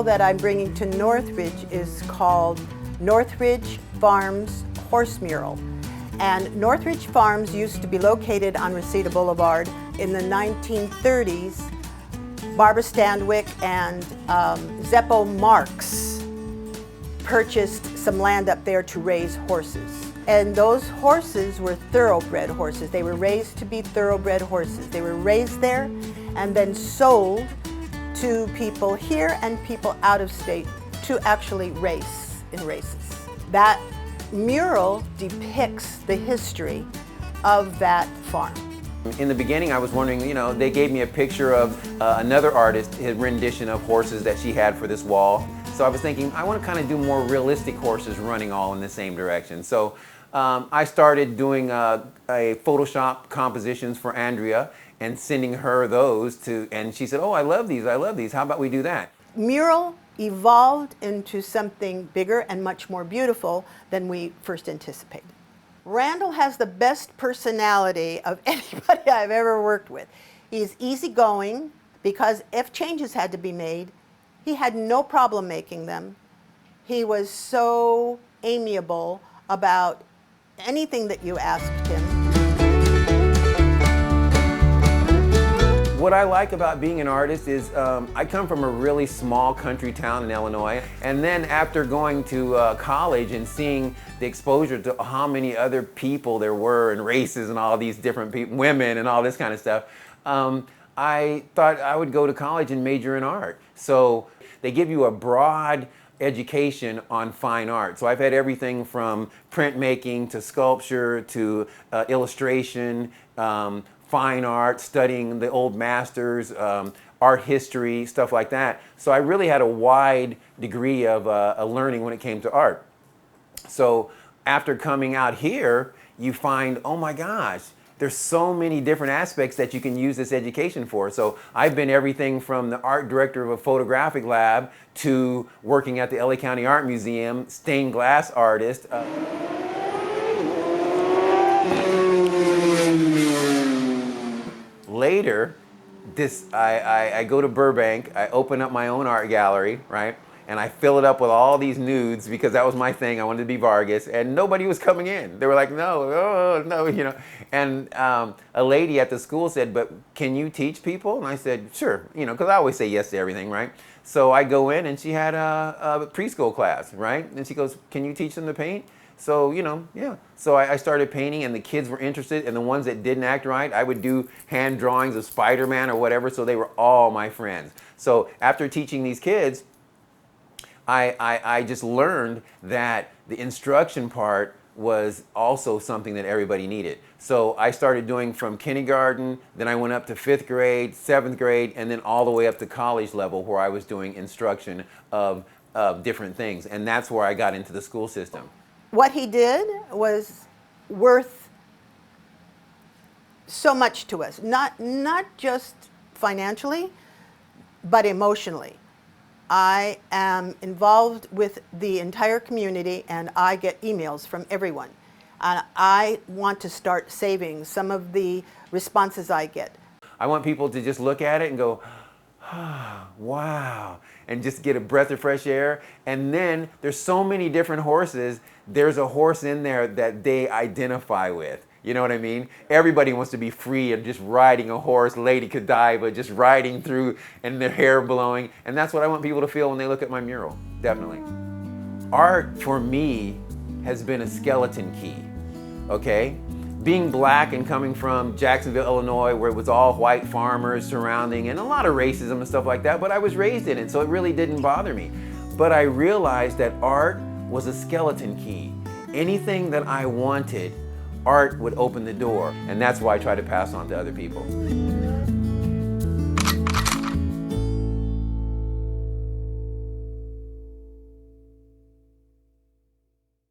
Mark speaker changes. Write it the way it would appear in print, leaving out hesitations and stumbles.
Speaker 1: that I'm bringing to Northridge is called Northridge Farms Horse Mural. And Northridge Farms used to be located on Reseda Boulevard. In the 1930s, Barbara Standwick and Zeppo Marks purchased some land up there to raise horses. And those horses were thoroughbred horses. They were raised to be thoroughbred horses. They were raised there and then sold to people here and people out of state to actually race in races. That mural depicts the history of that farm.
Speaker 2: In the beginning, I was wondering, they gave me a picture of another artist, his rendition of horses that she had for this wall. So I was thinking, I want to kind of do more realistic horses running all in the same direction. So I started doing a Photoshop compositions for Andrea and sending her those and she said, oh, I love these, how about we do that?
Speaker 1: Mural evolved into something bigger and much more beautiful than we first anticipated. Randall has the best personality of anybody I've ever worked with. He's easygoing because if changes had to be made, he had no problem making them. He was so amiable about anything that you asked him.
Speaker 2: What I like about being an artist is I come from a really small country town in Illinois, and then after going to college and seeing the exposure to how many other people there were and races and all these different people, women and all this kind of stuff, I thought I would go to college and major in art. So they give you a broad education on fine art. So I've had everything from printmaking to sculpture to illustration, fine art, studying the old masters, art history, stuff like that. So I really had a wide degree of learning when it came to art. So after coming out here, you find, oh my gosh, there's so many different aspects that you can use this education for. So I've been everything from the art director of a photographic lab to working at the LA County Art Museum, stained glass artist. Later, I go to Burbank, I open up my own art gallery, right? And I fill it up with all these nudes because that was my thing. I wanted to be Vargas, and nobody was coming in. They were like, no, oh, no, And a lady at the school said, but can you teach people? And I said, sure, because I always say yes to everything, right? So I go in, and she had a preschool class, right? And she goes, can you teach them to paint? So, yeah. So I started painting, and the kids were interested, and the ones that didn't act right, I would do hand drawings of Spider-Man or whatever, so they were all my friends. So after teaching these kids, I just learned that the instruction part was also something that everybody needed. So I started doing from kindergarten, then I went up to 5th grade, 7th grade, and then all the way up to college level where I was doing instruction of different things. And that's where I got into the school system.
Speaker 1: What he did was worth so much to us, not just financially, but emotionally. I am involved with the entire community, and I get emails from everyone. And I want to start saving some of the responses I get.
Speaker 2: I want people to just look at it and go, oh, wow, and just get a breath of fresh air. And then there's so many different horses. There's a horse in there that they identify with. You know what I mean? Everybody wants to be free and just riding a horse, Lady Godiva, just riding through and their hair blowing. And that's what I want people to feel when they look at my mural, definitely. Art, for me, has been a skeleton key, okay? Being black and coming from Jacksonville, Illinois, where it was all white farmers surrounding and a lot of racism and stuff like that, but I was raised in it, so it really didn't bother me. But I realized that art was a skeleton key. Anything that I wanted, art would open the door, and that's why I try to pass on to other people.